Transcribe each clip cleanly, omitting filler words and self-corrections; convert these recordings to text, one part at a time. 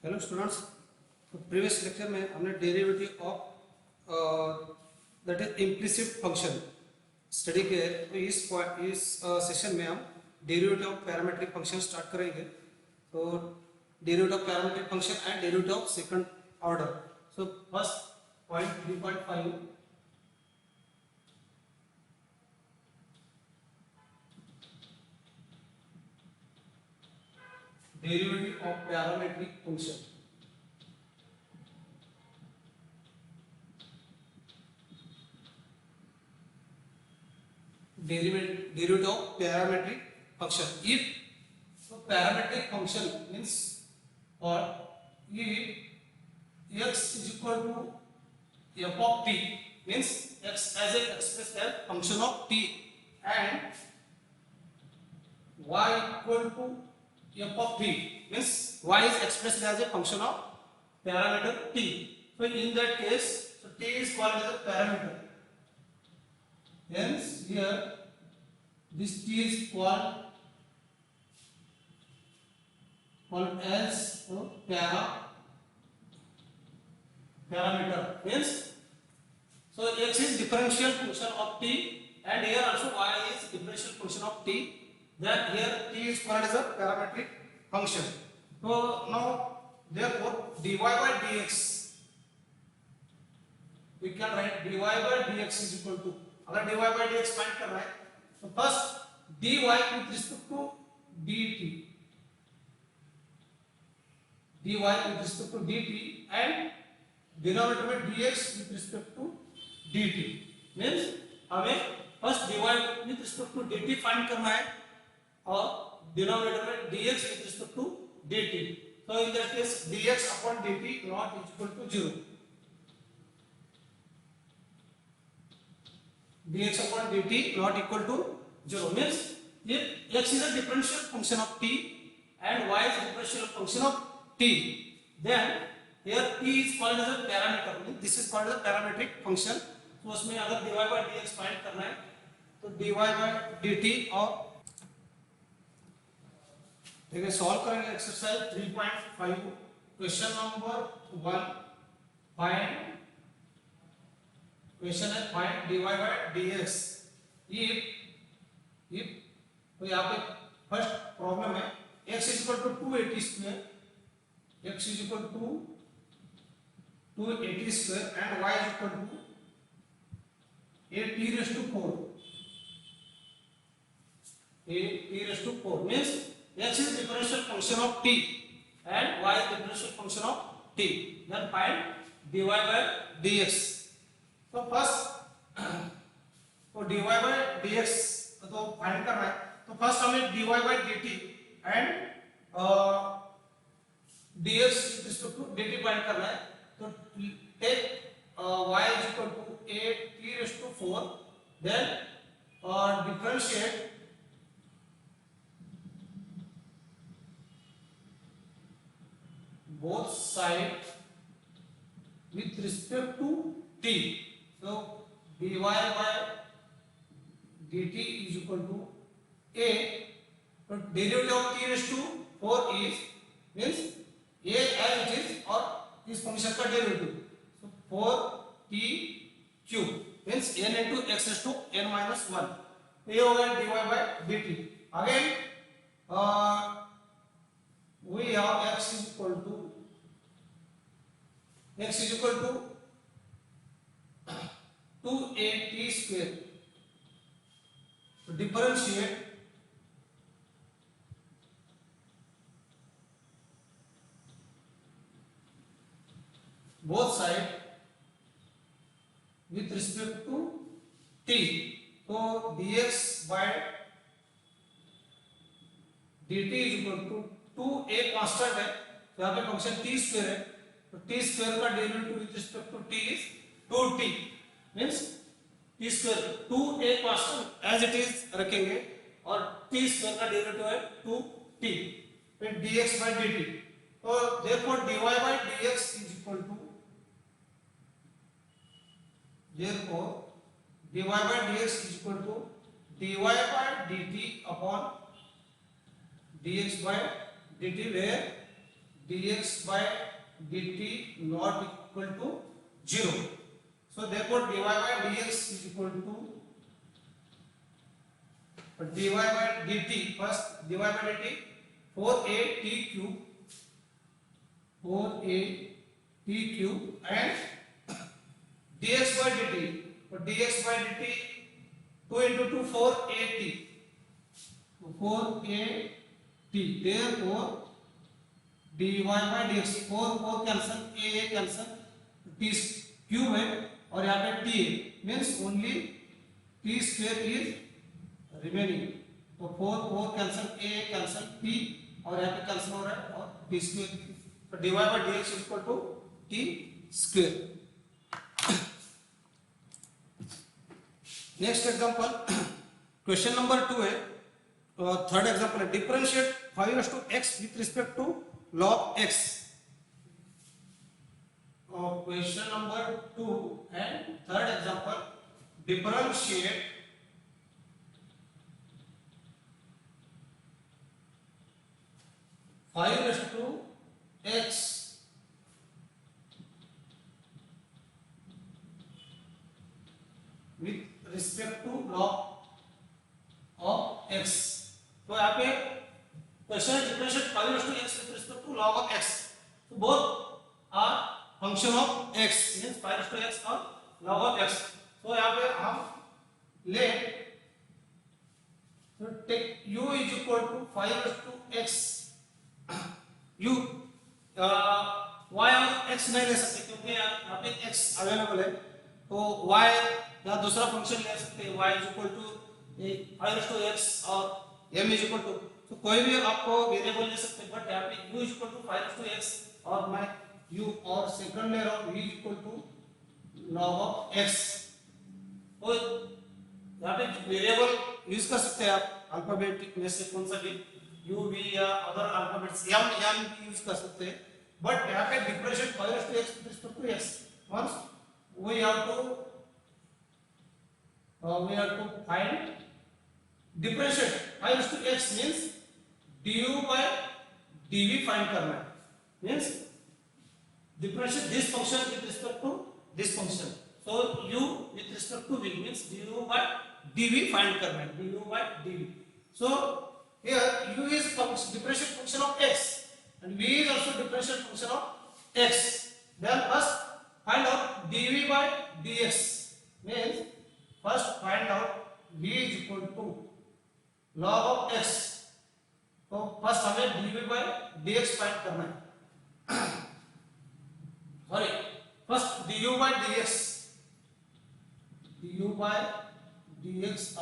Hello students. तो previous lecture में हमने derivative of that is implicit function study किया है। तो इस सेशन में हम derivative of parametric function start करेंगे। तो derivative of parametric function and derivative of second order. So first point 3.5 derivative of parametric function. Derivative of parametric function. If so, parametric function means or if x is equal to f of t means x as a expressed as function of t and y equal to f of t means y is expressed as a function of parameter t. So in that case, so t is called as a parameter. Hence here this t is called as parameter means so x is differential function of t and here also y is differential function of t, then here t is called as a parametric function. So now therefore dy by dx we can write dy by dx is equal to, अगर dy by dx find करना है तो first dy with respect to dt, dy with respect to dt and denominator में dx with respect to dt means हमें first dy with respect to dt find करना है और denominator में dx with respect to dt. So in that case dx upon dt not equal to 0. dx upon dt not equal to 0 means if x is a differential function of t and y is a differential function of t, then here t is called as a parameter, means this is called as a parametric function. तो उसमें अगर dy by dx find करना है तो dy by dt और देखिए solve करेंगे exercise 3.5 question number 1 find question है find dy by dx if तो यहाँ पे फर्स्ट प्रॉब्लम है x is equal to 280 square, x is equal to 280 square and y is equal to a t raised to 4, a t raised to 4 means x is differential function of t and y is differential function of t, then find dy by dx. तो first तो dy by dx तो find करना है तो first हमें dy by dt and dx respect to dt find करना है तो take y is equal to a t raised to 4 then differentiate both sides with respect to t. So dy by dt is equal to a, so derivative of t raised to 4 is means a as it is और इस function का derivative, so 4t cube means n into x raised to n minus 1, ये हो गया dy by dt. Again we have x is equal to 2at square, so differentiate both sides with respect to t. So dx by dt is equal to 2a constant है तो यहाँ पे function t square है तो t square का derivative with respect to t is 2t means t square 2a constant as it is रखेंगे और t square का डेरिवेटिव है 2t फिर dx by dt. तो therefore dy by dx is equal to therefore dy by dx is equal to dy by dt upon dx by dt where dx by dt not equal to 0. So therefore dy by dx is equal to dy by dt, first dy by dt 4at cube, 4at cube and dx by dt, so dx by dt 2 into 2 4at, so 4at, therefore dy by dx 4 cancel, a cancel, t cube है और यहाँ पे t है, means only t square is remaining, तो 4 cancel, a cancel, t और यहाँ पे cancel हो रहा है और t स्क्वायर, तो dy by dx equal to t square. Next example question number 2 है, थर्ड एग्जांपल है differentiate 5x with respect to log x. Question number 2 and third example, differentiate 5 raised to x with respect to log of x. तो यहाँ पे question differentiate 5 raised to x with respect to log of x. So both are function of x, means 5 raised to x और log of x. तो यहाँ पे हम ले, तो take u is equal to 5 raised to x, u y और x नहीं ले सकते क्योंकि यहाँ पे x अवेलेबल है, तो y या दूसरा फंक्शन ले सकते हैं, y is equal to 5 raised to x और m is equal to, तो कोई भी आपको वेरिएबल ले सकते हैं, बट यहाँ पे u is equal to 5 raised to x और मैं u और सेकंड ले रहा हूं v equal to log of x. तो यहाँ पे वेरिएबल यूज कर सकते हैं आप अल्फाबेट में से कौन सा भी, u v या अदर अल्फाबेट्स m भी यूज कर सकते हैं, बट यहाँ पे differentiate 5 raised to x with respect to x, once we have to find differentiate 5 raised to x means du by dv find करना है, means differentiate this function with respect to this function. So u with respect to v means du by dv find करना है, du by dv. So here u is differential function of x and v is also differential function of x. Then first find out dv by dx, means first find out v is equal to log of x. तो first हमें dv by dx find करना है. Sorry, first du by dx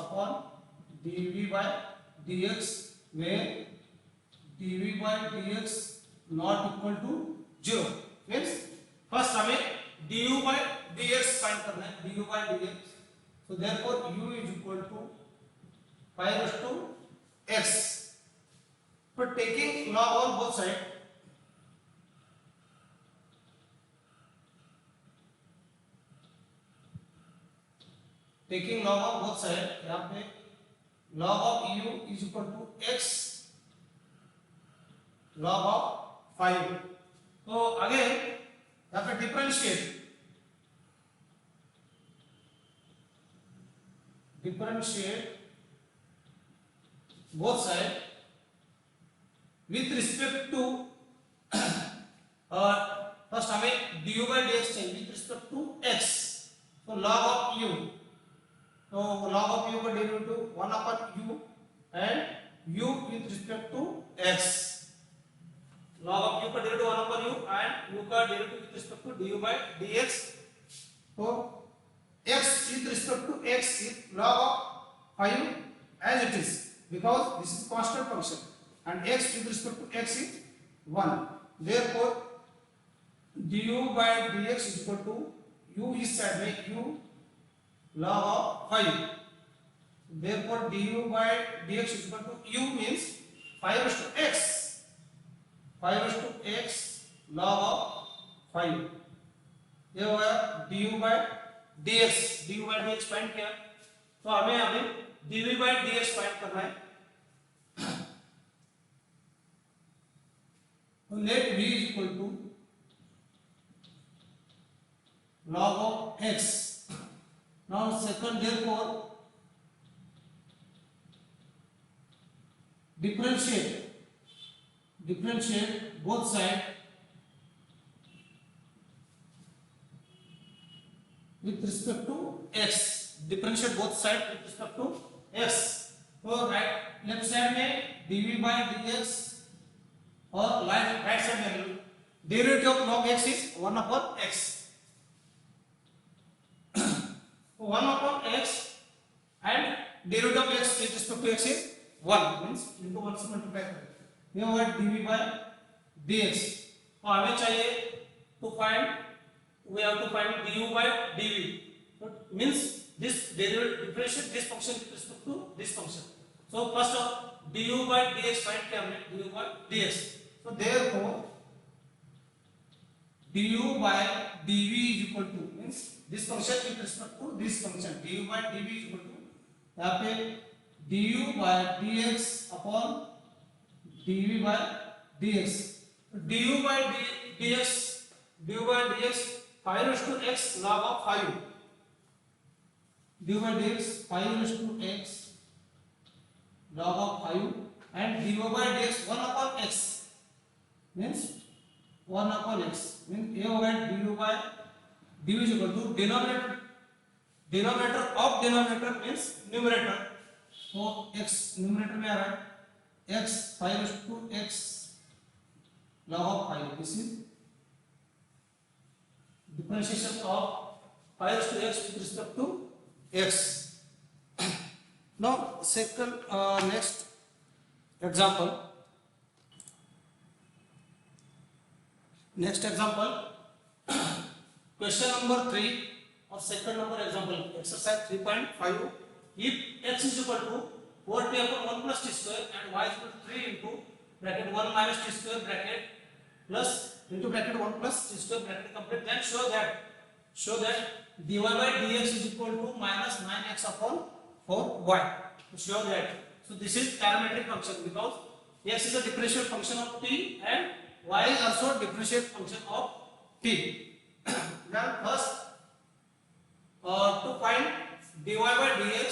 upon dv by dx, where dv by dx not equal to 0, means first हमें du by dx find करना है, du by dx. So therefore u is equal to 5 raised to x. But taking log on both sides, taking log of both sides, यहाँ पे log of u is equal to x log of 5. तो again यहाँ पे differentiate both sides with respect to first हमें du by dx चाहिए with respect to x, तो log of u, तो log of u का derivative 1 upon u and u with respect to x, log of u का derivative 1 upon u and u का derivative with respect to du by dx. तो x with respect to x is log of 5 as it is because this is constant function and x with respect to x is 1. Therefore du by dx is equal to u is said by u log of 5. Therefore du by dx is equal to u means 5 raised to x, 5 raised to x log of 5. ये हो गया du by dx. du by dx find किया, तो हमें अभी dv by dx find करना है. So let v is equal to log of x. Now second, therefore differentiate both sides with respect to x. Differentiate both sides with respect to x. तो left side में dv by dx और right side में derivative of log x is 1 upon x. 1 upon x and derivative of x with respect to x is 1, means into 1 से multiply करें. ये होगा dv by dx. तो हमें चाहिए to find, we have to find du by dv. So means this derivative differentiate this function with respect to this function. So first of du by dx find किया हमने, du by dx. So therefore du by dv is equal to, means this function with respect to this function, du by dv is equal to, यहाँ पे du by dx upon dv by dx. du by dx 5 raised to x log of 5. du by dx 5 raised to x log of 5 and du by dx 1 upon x, means 1 upon x, means ये होगा du by dv is equal to denominator of denominator means numerator. तो x numerator में आ रहा है x 5 raised to x log of 5. This is differentiation of 5 raised to x with respect to x. Now second, next example. Question number 3 of second number example, exercise 3.5. If x is equal to 4t upon 1 plus t square and y is equal to 3 into bracket 1 minus t square bracket plus into bracket 1 plus t square bracket complete, then show that dy by dx is equal to minus 9x upon 4y. To show that, so this is parametric function because x is a differential function of t and y is also a differential function of t. Now first to find dy by dx,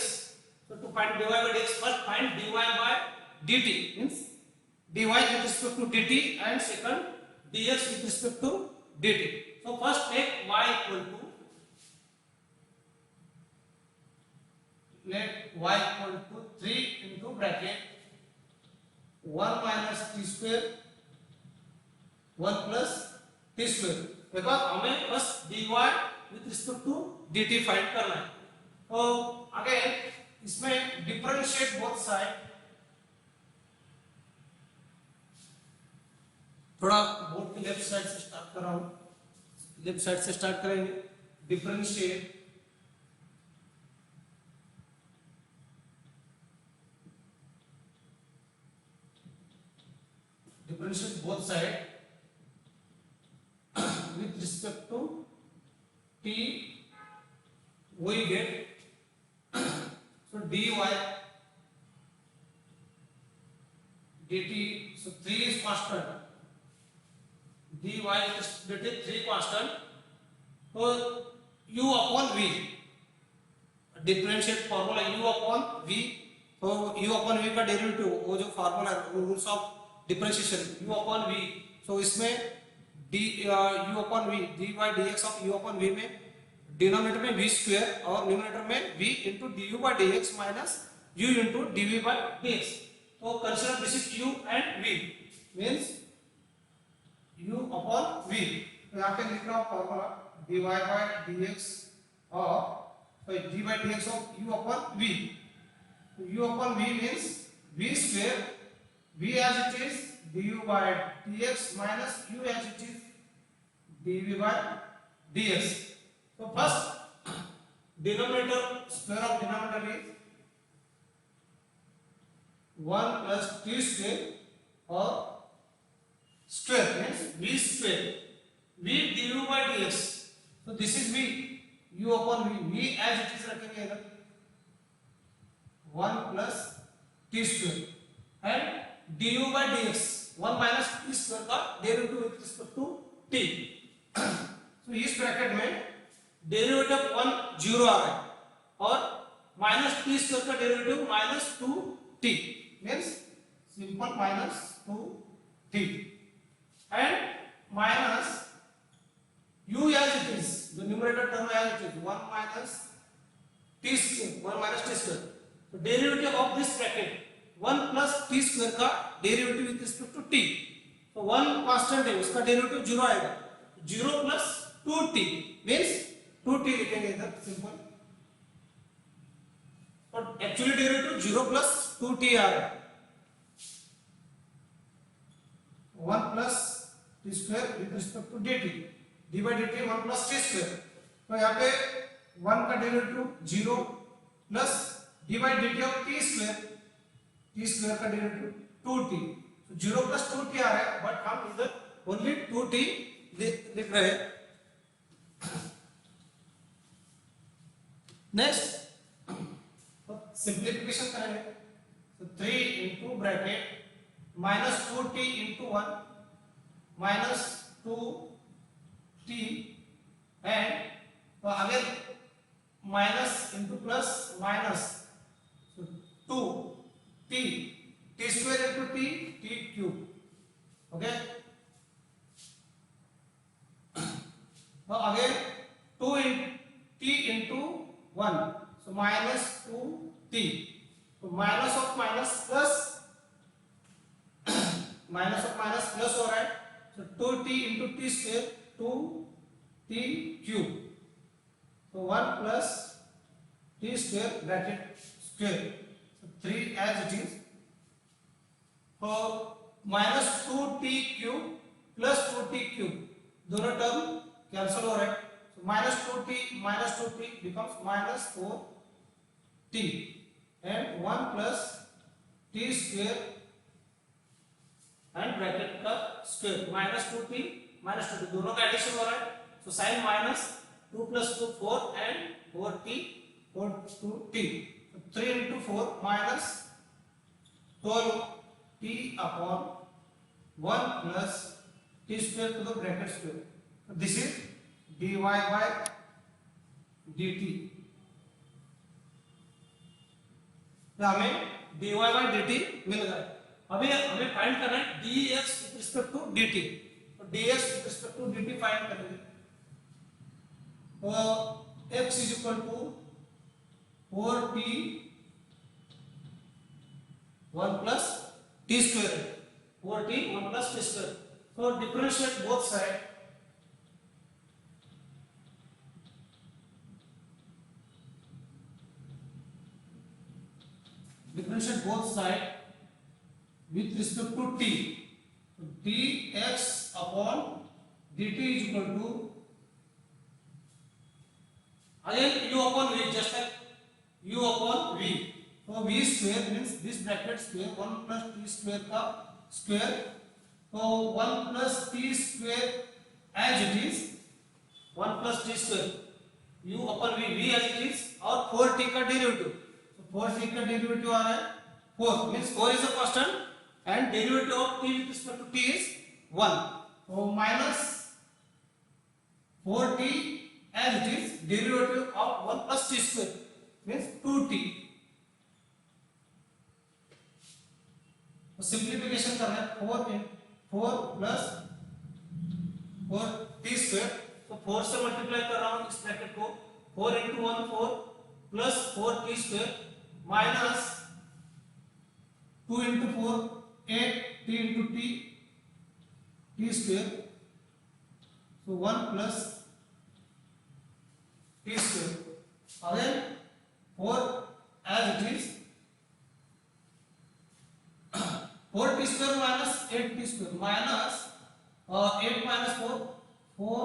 so to find dy by dx, first find dy by dt, means dy with respect to dt, and second dx with respect to dt. So first take y equal to, let y equal to 3 into bracket 1 minus t square 1 plus t square, because हमें first dy with respect to dt find करना है. तो again इसमें differentiate both side, थोड़ा board की left side से start कर रहा हूं, लेफ्ट साइड से स्टार्ट करेंगे. Differentiate both side with respect to t, we get so dy dt, so 3 is constant, dy is dt 3 constant. So u upon v, differentiate formula u upon v. तो u upon v का derivative, वो जो formula है, rules of differentiation u upon v. so इसमें d u upon v, dy dx of u upon v में denominator में v square और numerator में v into du by dx minus u into dv by dx. तो consider this is u and v, means u upon v. तो यहाँ पे लिख रहा हूँ formula dy by dx of dy by dx of u upon v. u upon v means v square, v as it is du by dx minus u as it is dv by dx. So first denominator, square of denominator is 1 plus t square or square means v square, v du by dx. So this is v, u upon v, v as it is रखेंगे इधर 1 plus t square and du by dx 1 minus t square का derivative with respect to T. तो इस bracket में derivative 1 0 आ रहा है और minus T square का derivative minus 2t means simple minus 2t and minus u as it is, the numerator term as it is 1 minus t square, 1 minus t square. So derivative of this bracket 1 plus t square का derivative with respect to t, तो 1 constant है उसका derivative 0 आएगा, 0 plus 2t means 2t लिखेंगे इधर simple, और actually derivative 0 plus 2t आ रहा है, 1 plus t square with respect to dt, d by dt 1 plus t square, तो यहाँ पे 1 का डेरिवेटिव 0 प्लस d by dt of t square का डेरिवेटिव 2t, तो 0 प्लस 2t आ रहा है, बट हम इधर ओनली 2t लिख रहे हैं। नेक्स्ट सिंप्लीफिकेशन करेंगे, तो 3 into bracket minus 2t into 1 minus 2t and तो again minus into plus minus 2t t square into t cube, okay, now again 2 t into 1, so minus 2t, so minus of minus plus minus of minus plus हो रहा है, so 2t into t square 2t cube, so 1 plus t square bracket square, so 3 as it is, तो minus 2t cube plus 2t cube दोनों term cancel हो रहे हैं, तो minus 2t becomes minus 4t and 1 plus t square and bracket का square minus 2t दोनों का addition हो रहा है, तो sign minus 2 plus 2 4 and 4t 2t, 3 into 4 minus 12 t upon 1 plus t square to the bracket square. So this is dy by dt. तो हमें dy by dt मिल गया। अभी हमें फाइंड करना है dx with respect to dt, तो dx with respect to dt find करेंगे, तो x is equal to 4t 1 plus t square, 4t 1 plus t square, so differentiate both side, with respect to t, so dx upon dt is equal to again u upon v, just like u upon v, तो v square means this bracket square 1 plus t square का square, तो 1 plus t square as it is 1 plus t square u upon v as it is और 4t का derivative, तो 4t का derivative आ रहा है 4 means 4 is a constant and derivative of t with respect to t is 1, तो minus 4t as it is derivative of 1 plus t square means 2t, तो simplification करना है 4 प्लस 4t स्क्वायर, तो 4 से multiply कर रहा हूं इस ब्रैकेट को, 4 into 1 4 plus 4t square minus 2 into 4 8t into t square, so 1 plus t square, again 4 as it is 4t square minus 8t square minus 8 minus 4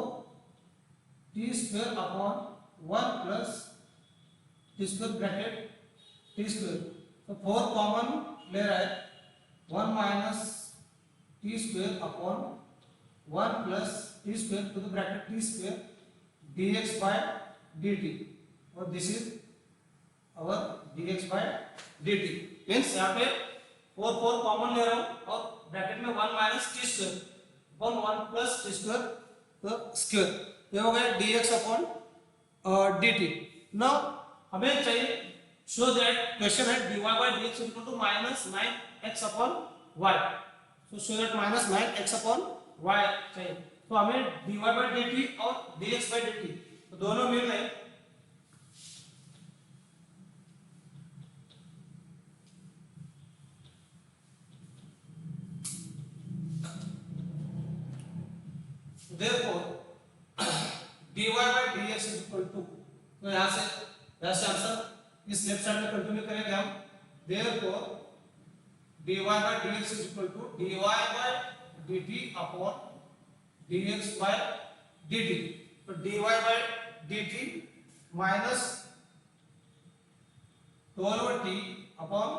t square upon 1 plus t square bracket t square, तो 4 common ले रहा है, 1 minus t square upon 1 plus t square to the bracket t square dx by dt, और this is our dx by dt means यहाँ पे 4 common ले रहा हूं और ब्रैकेट में 1 minus T square, upon 1 plus T square the square, ये हो गया dx अपॉन dt। नाउ हमें चाहिए शो दैट क्वेश्चन है dy by dx equal to minus 9x upon y, तो show that minus 9x upon y चाहिए, तो हमें dy by dt और dx by dt तो दोनों मिल रहे हैं, therefore dy by dx is equal to, तो यहाँ से आंसर इस लेफ्ट साइड में कंटिन्यू करेंगे हम, therefore dy by dx is equal to dy by dt upon dx by dt, तो dy by dt minus 12t upon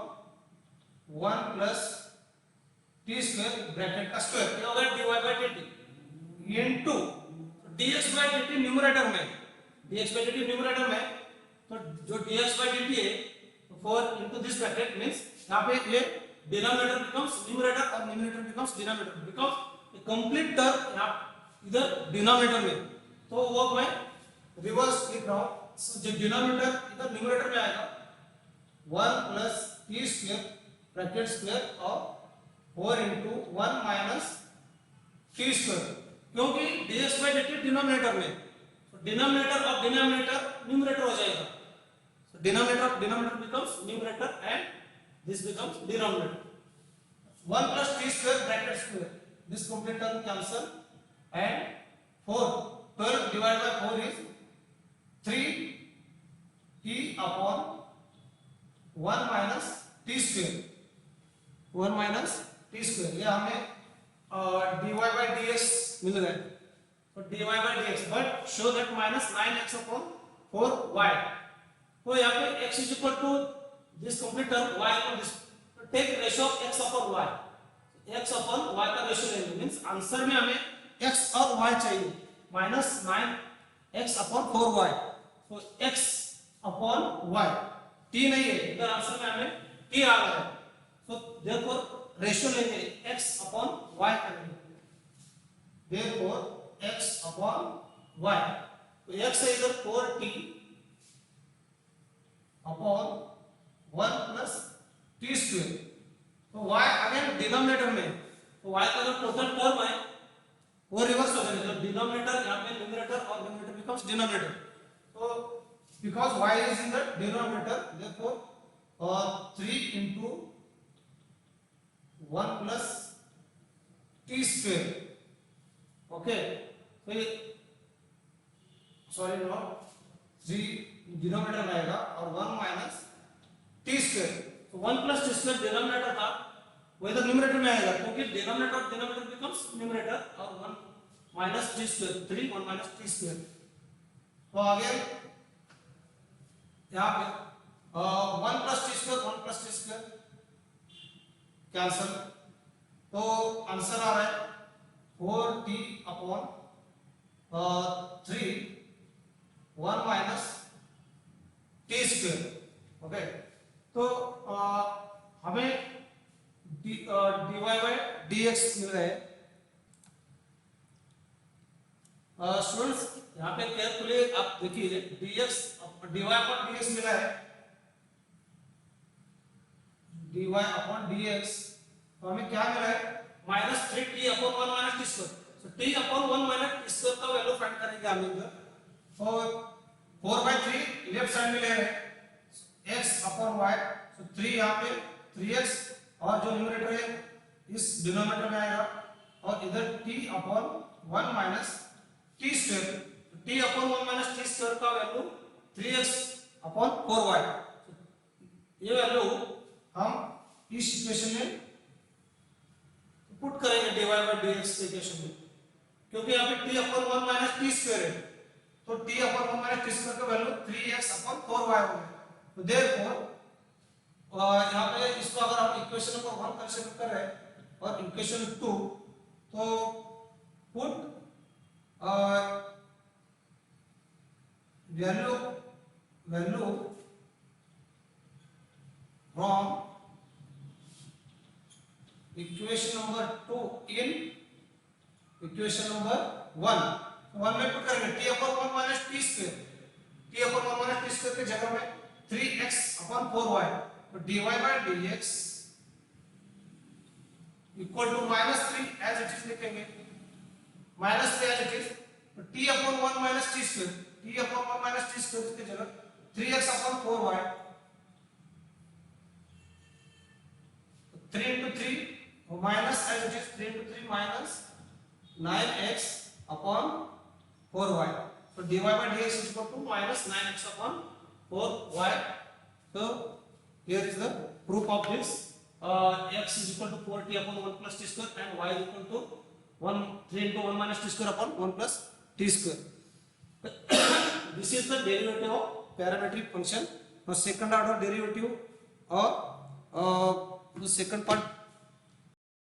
1 plus T square bracket का square, ये होगा dy by dt into dx by dt numerator में, dx by dt numerator में, तो जो dx by dt है तो 4 इनटू दिस ब्रैकेट मींस यहां पे ये डिनोमिनेटर बिकम्स न्यूमरेटर और numerator becomes denominator, because A complete term यहां इधर डिनोमिनेटर में, तो वो मैं रिवर्स लिख रहा हूं, जो डिनोमिनेटर इधर न्यूमरेटर में आएगा 1 plus T square bracket square और 4 इनटू 1 माइनस टी स्क्वायर, क्योंकि dx by dt डिनोमिनेटर में, तो डिनोमिनेटर ऑफ डिनोमिनेटर न्यूमरेटर हो जाएगा, so denominator of denominator becomes numerator and this becomes denominator, 1 plus t square bracket square, this complete term cancel and 4, 12 divided by 4 is 3 t upon 1 minus t square, 1 minus t square, ये हमें dy by dx मिल रहा है, तो dy by dx but show that minus 9x upon 4y, तो यहाँ पे x is equal to this complete term y upon this, तो take ratio of x upon y, x upon y का ratio लेंगे, means answer में हमें x और y चाहिए, माइनस 9x अपॉन 4y, तो x अपॉन y, t नहीं है इधर आंसर में हमें t आ रहा है, तो देयरफॉर रेशियो लेंगे x अपॉन y करेंगे, therefore x upon y, तो x है इधर 4t upon 1 plus T square, तो y अगेन डिनोमिनेटर में, तो y का जो टोटल टर्म है वो रिवर्स हो जाएगा, तो डिनोमिनेटर यहाँ पे न्यूमरेटर और न्यूमरेटर बिकम्स डिनोमिनेटर, तो because y is in the denominator therefore 3 into 1 plus t square, okay, तो ये सॉरी नॉट 3 डिनोमिनेटर में आएगा और 1 माइनस टी स्क्वायर, तो 1 प्लस टी स्क्वायर डिनोमिनेटर था वो इधर न्यूमरेटर में आएगा, क्योंकि denominator of denominator becomes numerator और 1 minus T square 3 1 minus T square, तो आगे यहाँ पे 1 plus T square 1 plus T square cancel, तो आंसर आ रहा है 4t upon 3 1 minus T square, okay, तो हमें dy by dx मिल रहा है, स्टूडेंट्स यहाँ पे केयरफुली आप देखिए dx dy अपॉन dx मिला है, dy अपॉन dx, तो हमें क्या मिला है minus 3t upon 1 minus T square, तो t upon 1 minus T square का वैल्यू फाइंड करेंगे हम इधर, और 4/3 लेफ्ट साइड में ले रहे हैं x अपॉन y, तो 3 यहाँ पे 3x और जो न्यूमरेटर है इस डिनोमिनेटर में आएगा, और इधर t upon 1 minus T square, t upon 1 minus T square का वैल्यू 3x अपॉन 4y, ये वैल्यू हम इस इक्वेशन में पुट करेंगे dy by dx इक्वेशन में, क्योंकि यहाँ पे t upon 1 minus T square है, तो t upon 1 minus T square का वैल्यू 3x अपॉन 4y होगा, तो देयरफॉर यहाँ पे इसको अगर हम इक्वेशन नंबर 1 कंसीडर कर रहे हैं और इक्वेशन 2, तो put value from equation number 2 in equation number 1 में पुट करेंगे t upon 1 minus t square, t upon 1 minus t square के जगह में 3x upon 4y, तो dy by dx equal to minus 3 as it is लिखेंगे, minus 3 as it is, तो t upon 1 minus t square, t upon 1 minus t square के जगह 3x upon 4y, 3 into 3 minus as it is 3 into 3 minus 9x upon 4y. So dy by dx is equal to minus 9x upon 4y. So here is the proof of this. X is equal to 4t upon 1 plus t square and y is equal to 3 into 1 minus t square upon 1 plus t square. This is the derivative of parametric function. Now second order derivative or the second part